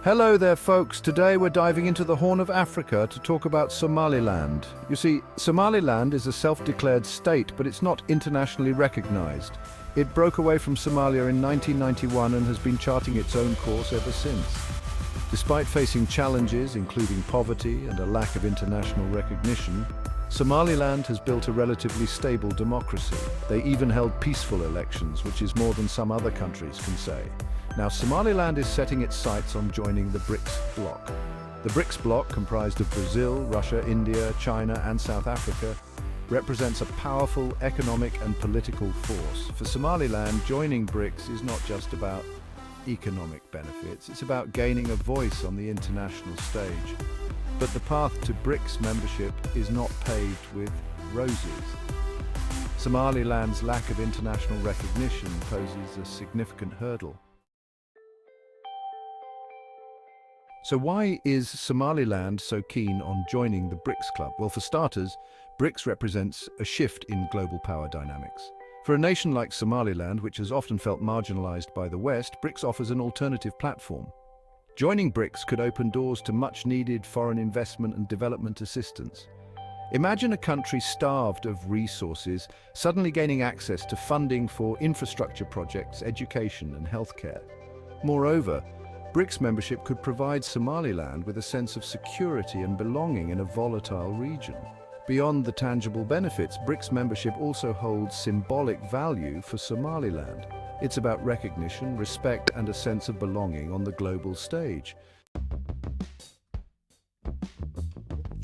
Hello there, folks. Today we're diving into the Horn of Africa to talk about Somaliland. You see, Somaliland is a self-declared state, but it's not internationally recognized. It broke away from Somalia in 1991 and has been charting its own course ever since. Despite facing challenges, including poverty and a lack of international recognition, Somaliland has built a relatively stable democracy. They even held peaceful elections, which is more than some other countries can say. Now, Somaliland is setting its sights on joining the BRICS bloc. The BRICS bloc, comprised of Brazil, Russia, India, China, and South Africa, represents a powerful economic and political force. For Somaliland, joining BRICS is not just about economic benefits, it's about gaining a voice on the international stage. But the path to BRICS membership is not paved with roses. Somaliland's lack of international recognition poses a significant hurdle. So why is Somaliland so keen on joining the BRICS club? Well, for starters, BRICS represents a shift in global power dynamics. For a nation like Somaliland, which has often felt marginalized by the West, BRICS offers an alternative platform. Joining BRICS could open doors to much-needed foreign investment and development assistance. Imagine a country starved of resources suddenly gaining access to funding for infrastructure projects, education, and healthcare. Moreover, BRICS membership could provide Somaliland with a sense of security and belonging in a volatile region. Beyond the tangible benefits, BRICS membership also holds symbolic value for Somaliland. It's about recognition, respect, and a sense of belonging on the global stage.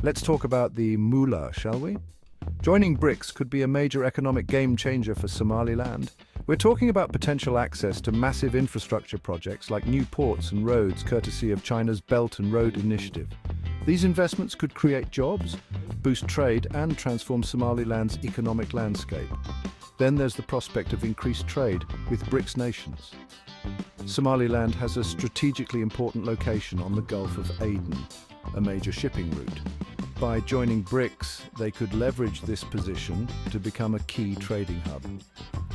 Let's talk about the moolah, shall we? Joining BRICS could be a major economic game changer for Somaliland. We're talking about potential access to massive infrastructure projects like new ports and roads courtesy of China's Belt and Road Initiative. These investments could create jobs, boost trade, and transform Somaliland's economic landscape. Then there's the prospect of increased trade with BRICS nations. Somaliland has a strategically important location on the Gulf of Aden, a major shipping route. By joining BRICS, they could leverage this position to become a key trading hub.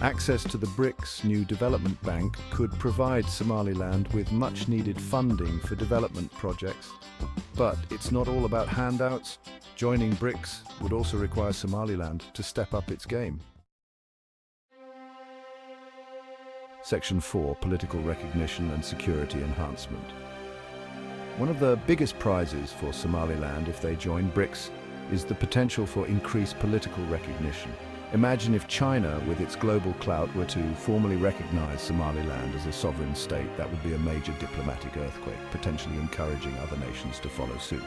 Access to the BRICS new development bank could provide Somaliland with much-needed funding for development projects. But it's not all about handouts. Joining BRICS would also require Somaliland to step up its game. Section 4, Political Recognition and Security Enhancement. One of the biggest prizes for Somaliland if they join BRICS is the potential for increased political recognition. Imagine if China, with its global clout, were to formally recognize Somaliland as a sovereign state. That would be a major diplomatic earthquake, potentially encouraging other nations to follow suit.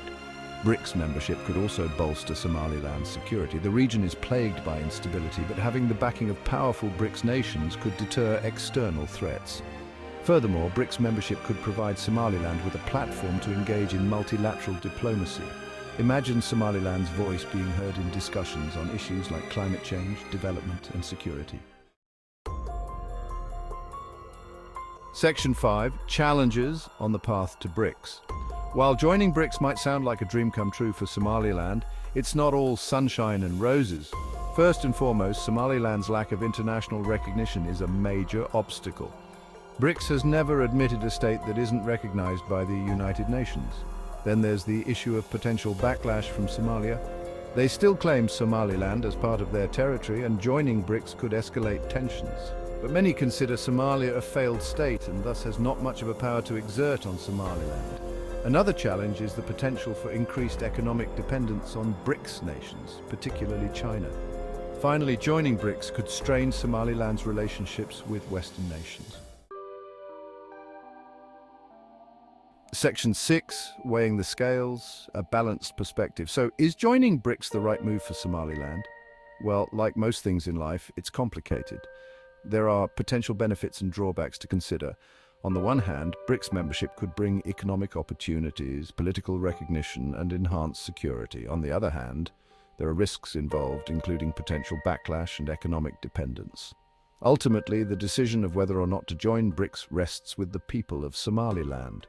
BRICS membership could also bolster Somaliland's security. The region is plagued by instability, but having the backing of powerful BRICS nations could deter external threats. Furthermore, BRICS membership could provide Somaliland with a platform to engage in multilateral diplomacy. Imagine Somaliland's voice being heard in discussions on issues like climate change, development, and security. Section 5, Challenges on the Path to BRICS. While joining BRICS might sound like a dream come true for Somaliland, it's not all sunshine and roses. First and foremost, Somaliland's lack of international recognition is a major obstacle. BRICS has never admitted a state that isn't recognized by the United Nations. Then there's the issue of potential backlash from Somalia. They still claim Somaliland as part of their territory, and joining BRICS could escalate tensions. But many consider Somalia a failed state and thus has not much of a power to exert on Somaliland. Another challenge is the potential for increased economic dependence on BRICS nations, particularly China. Finally, joining BRICS could strain Somaliland's relationships with Western nations. Section 6, Weighing the Scales, a balanced perspective. So, is joining BRICS the right move for Somaliland? Well, like most things in life, it's complicated. There are potential benefits and drawbacks to consider. On the one hand, BRICS membership could bring economic opportunities, political recognition, and enhanced security. On the other hand, there are risks involved, including potential backlash and economic dependence. Ultimately, the decision of whether or not to join BRICS rests with the people of Somaliland.